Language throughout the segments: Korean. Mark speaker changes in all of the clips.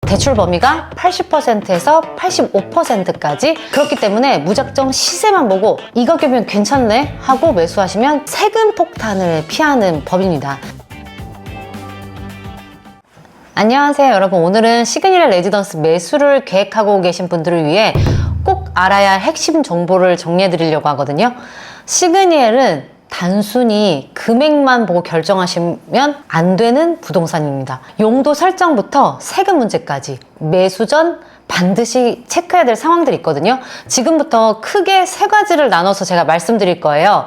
Speaker 1: 대출 범위가 80%에서 85%까지. 그렇기 때문에 무작정 시세만 보고 이 가격이면 괜찮네 하고 매수하시면 세금 폭탄을 피하는 법입니다. 안녕하세요 여러분, 오늘은 시그니엘 레지던스 매수를 계획하고 계신 분들을 위해 꼭 알아야 할 핵심 정보를 정리해 드리려고 하거든요. 시그니엘은 단순히 금액만 보고 결정하시면 안 되는 부동산입니다. 용도 설정부터 세금 문제까지 매수 전 반드시 체크해야 될 상황들이 있거든요. 지금부터 크게 세 가지를 나눠서 제가 말씀드릴 거예요.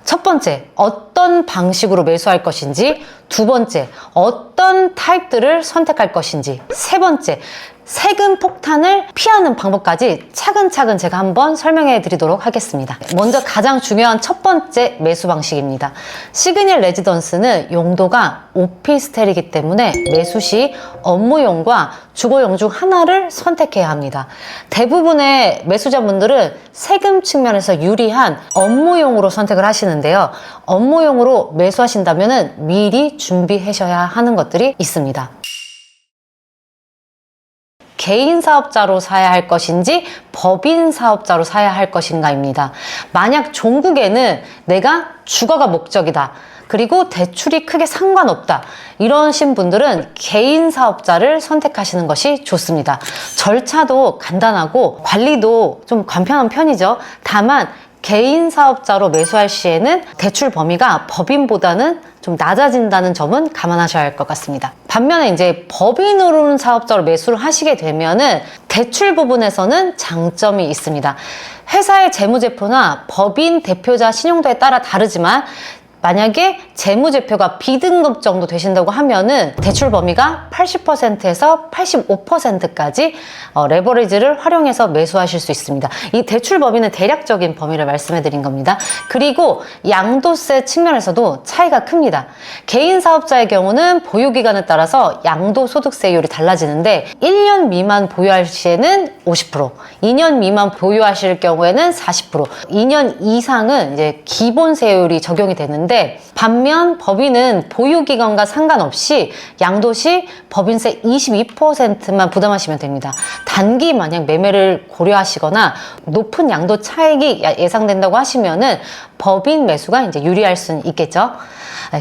Speaker 1: 첫 번째, 어떤 방식으로 매수할 것인지. 두 번째, 어떤 타입들을 선택할 것인지. 세 번째, 세금 폭탄을 피하는 방법까지 차근차근 제가 한번 설명해 드리도록 하겠습니다. 먼저 가장 중요한 첫 번째 매수 방식입니다. 시그니엘 레지던스는 용도가 오피스텔이기 때문에 매수 시 업무용과 주거용 중 하나를 선택해야 합니다. 대부분의 매수자분들은 세금 측면에서 유리한 업무용으로 선택을 하시는데요. 업무용으로 매수하신다면 미리 준비하셔야 하는 것들이 있습니다. 개인 사업자로 사야 할 것인지 법인 사업자로 사야 할 것인가입니다. 만약 종국에는 내가 주거가 목적이다, 그리고 대출이 크게 상관없다, 이러신 분들은 개인 사업자를 선택하시는 것이 좋습니다. 절차도 간단하고 관리도 좀 간편한 편이죠. 다만 개인 사업자로 매수할 시에는 대출 범위가 법인보다는 좀 낮아진다는 점은 감안하셔야 할 것 같습니다. 반면에 이제 법인으로는 사업자로 매수를 하시게 되면은 대출 부분에서는 장점이 있습니다. 회사의 재무제표나 법인 대표자 신용도에 따라 다르지만 만약에 재무제표가 B등급 정도 되신다고 하면은 대출 범위가 80%에서 85%까지 레버리지를 활용해서 매수하실 수 있습니다. 이 대출 범위는 대략적인 범위를 말씀해 드린 겁니다. 그리고 양도세 측면에서도 차이가 큽니다. 개인 사업자의 경우는 보유기간에 따라서 양도소득세율이 달라지는데 1년 미만 보유할 시에는 50%, 2년 미만 보유하실 경우에는 40%, 2년 이상은 이제 기본세율이 적용이 되는데, 반면 법인은 보유기간과 상관없이 양도시 법인세 22%만 부담하시면 됩니다. 단기 만약 매매를 고려하시거나 높은 양도 차익이 예상된다고 하시면은 법인 매수가 이제 유리할 수는 있겠죠.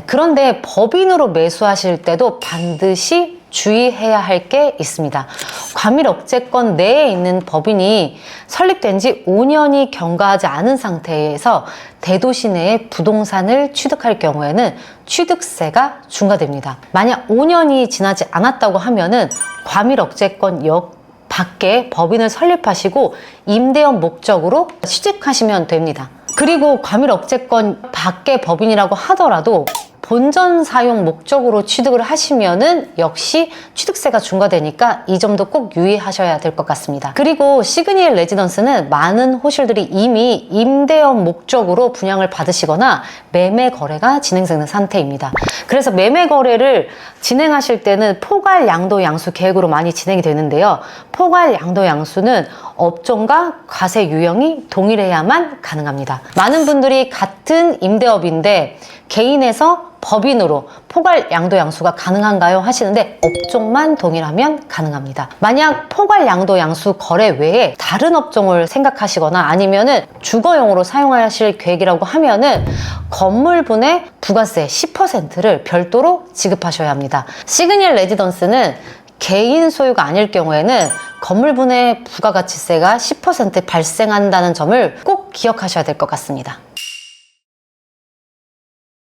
Speaker 1: 그런데 법인으로 매수하실 때도 반드시 주의해야 할 게 있습니다. 과밀억제권 내에 있는 법인이 설립된 지 5년이 경과하지 않은 상태에서 대도시 내에 부동산을 취득할 경우에는 취득세가 중과됩니다. 만약 5년이 지나지 않았다고 하면은 과밀억제권 밖에 법인을 설립하시고 임대업 목적으로 취득하시면 됩니다. 그리고 과밀억제권 밖의 법인이라고 하더라도 본전 사용 목적으로 취득을 하시면은 역시 취득세가 중과되니까 이 점도 꼭 유의하셔야 될 것 같습니다. 그리고 시그니엘 레지던스는 많은 호실들이 이미 임대업 목적으로 분양을 받으시거나 매매 거래가 진행되는 상태입니다. 그래서 매매 거래를 진행하실 때는 포괄 양도 양수 계획으로 많이 진행이 되는데요. 포괄 양도 양수는 업종과 과세 유형이 동일해야만 가능합니다. 많은 분들이 같은 임대업인데 개인에서 법인으로 포괄 양도 양수가 가능한가요? 하시는데 업종만 동일하면 가능합니다. 만약 포괄 양도 양수 거래 외에 다른 업종을 생각하시거나 아니면은 주거용으로 사용하실 계획이라고 하면은 건물분의 부가세 10%를 별도로 지급하셔야 합니다. 시그니엘 레지던스는 개인 소유가 아닐 경우에는 건물분의 부가가치세가 10% 발생한다는 점을 꼭 기억하셔야 될 것 같습니다.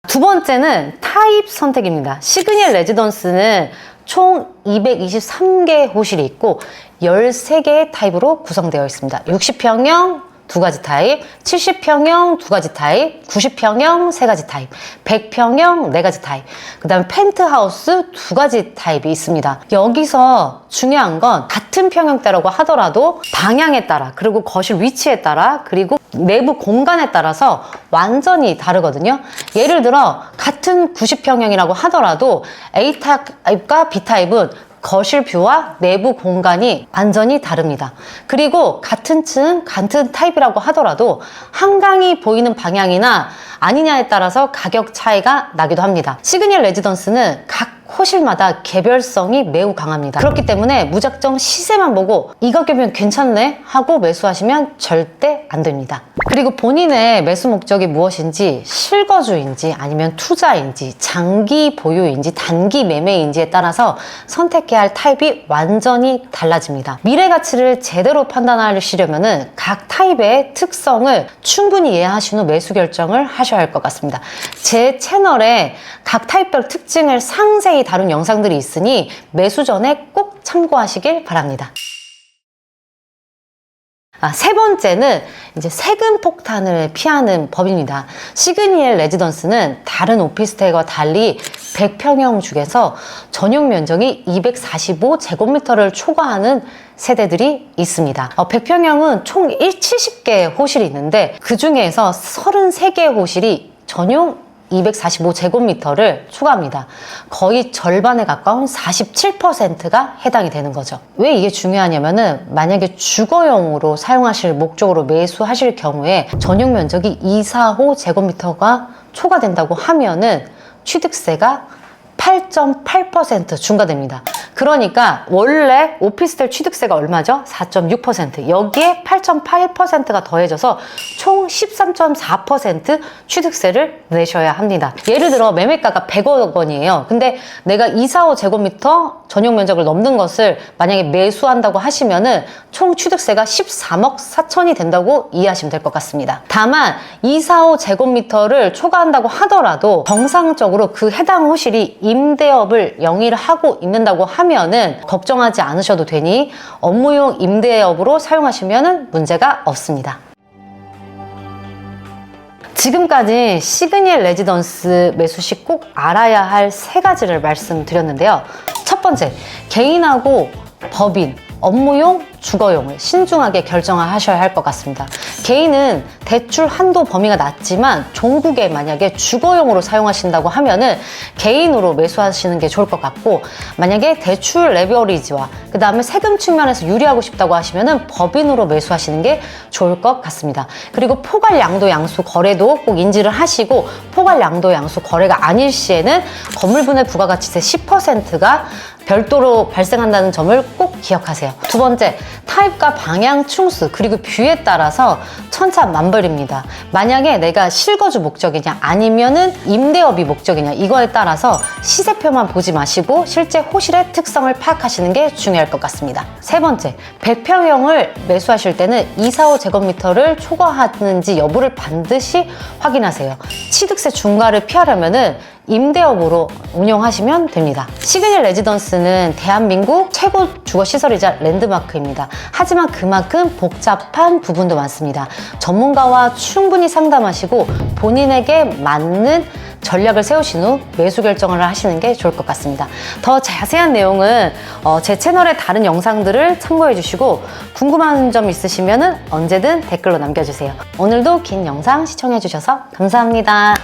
Speaker 1: 두 번째는 타입 선택입니다. 시그니엘 레지던스는 총 223개의 호실이 있고 13개의 타입으로 구성되어 있습니다. 60평형 두 가지 타입, 70평형 두 가지 타입, 90평형 세 가지 타입, 100평형 네 가지 타입, 그 다음에 펜트하우스 두 가지 타입이 있습니다. 여기서 중요한 건 같은 평형대라고 하더라도 방향에 따라, 그리고 거실 위치에 따라, 그리고 내부 공간에 따라서 완전히 다르거든요. 예를 들어 같은 90평형이라고 하더라도 A타입과 B타입은 거실 뷰와 내부 공간이 완전히 다릅니다. 그리고 같은 층, 같은 타입이라고 하더라도 한강이 보이는 방향이나 아니냐에 따라서 가격 차이가 나기도 합니다. 시그니엘 레지던스는 각 호실마다 개별성이 매우 강합니다. 그렇기 때문에 무작정 시세만 보고 이 가격이면 괜찮네 하고 매수하시면 절대 안 됩니다. 그리고 본인의 매수 목적이 무엇인지, 실거주인지 아니면 투자인지 장기 보유인지 단기 매매인지에 따라서 선택해야 할 타입이 완전히 달라집니다. 미래 가치를 제대로 판단하시려면 각 타입의 특성을 충분히 이해하신 후 매수 결정을 하셔야 할 것 같습니다. 제 채널에 각 타입별 특징을 상세히 다룬 영상들이 있으니 매수 전에 꼭 참고하시길 바랍니다. 세 번째는 이제 세금 폭탄을 피하는 법입니다. 시그니엘 레지던스는 다른 오피스텔과 달리 100평형 중에서 전용 면적이 245제곱미터를 초과하는 세대들이 있습니다. 100평형은 총 70개의 호실이 있는데 그 중에서 33개의 호실이 전용 245제곱미터를 초과합니다. 거의 절반에 가까운 47%가 해당이 되는 거죠. 왜 이게 중요하냐면은 만약에 주거용으로 사용하실 목적으로 매수하실 경우에 전용 면적이 245제곱미터가 초과된다고 하면은 취득세가 8.8% 중과됩니다. 그러니까 원래 오피스텔 취득세가 얼마죠? 4.6%. 여기에 8.8%가 더해져서 총 13.4% 취득세를 내셔야 합니다. 예를 들어 매매가가 100억 원이에요. 근데 내가 245제곱미터 전용 면적을 넘는 것을 만약에 매수한다고 하시면은 총 취득세가 13억 4천이 된다고 이해하시면 될 것 같습니다. 다만 245제곱미터를 초과한다고 하더라도 정상적으로 그 해당 호실이 임대업을 영위를 하고 있는다고 하면은 걱정하지 않으셔도 되니 업무용 임대업으로 사용하시면 문제가 없습니다. 지금까지 시그니엘 레지던스 매수 시 꼭 알아야 할 3가지를 말씀드렸는데요. 첫 번째, 개인하고 법인, 업무용, 주거용을 신중하게 결정하셔야 할 것 같습니다. 개인은 대출 한도 범위가 낮지만 종국에 만약에 주거용으로 사용하신다고 하면은 개인으로 매수하시는 게 좋을 것 같고, 만약에 대출 레버리지와 그 다음에 세금 측면에서 유리하고 싶다고 하시면은 법인으로 매수하시는 게 좋을 것 같습니다. 그리고 포괄 양도 양수 거래도 꼭 인지를 하시고, 포괄 양도 양수 거래가 아닐 시에는 건물분의 부가가치세 10%가 별도로 발생한다는 점을 꼭 기억하세요. 두 번째, 타입과 방향 충수 그리고 뷰에 따라서 천차만별입니다. 만약에 내가 실거주 목적이냐 아니면은 임대업이 목적이냐 이거에 따라서 시세표만 보지 마시고 실제 호실의 특성을 파악하시는 게 중요할 것 같습니다. 세 번째, 100평형을 매수하실 때는 245제곱미터를 초과하는지 여부를 반드시 확인하세요. 취득세 중과를 피하려면은 임대업으로 운영하시면 됩니다. 시그니엘 레지던스는 대한민국 최고 주거시설이자 랜드마크입니다. 하지만 그만큼 복잡한 부분도 많습니다. 전문가와 충분히 상담하시고 본인에게 맞는 전략을 세우신 후 매수 결정을 하시는 게 좋을 것 같습니다. 더 자세한 내용은 제 채널의 다른 영상들을 참고해 주시고, 궁금한 점 있으시면 언제든 댓글로 남겨주세요. 오늘도 긴 영상 시청해 주셔서 감사합니다.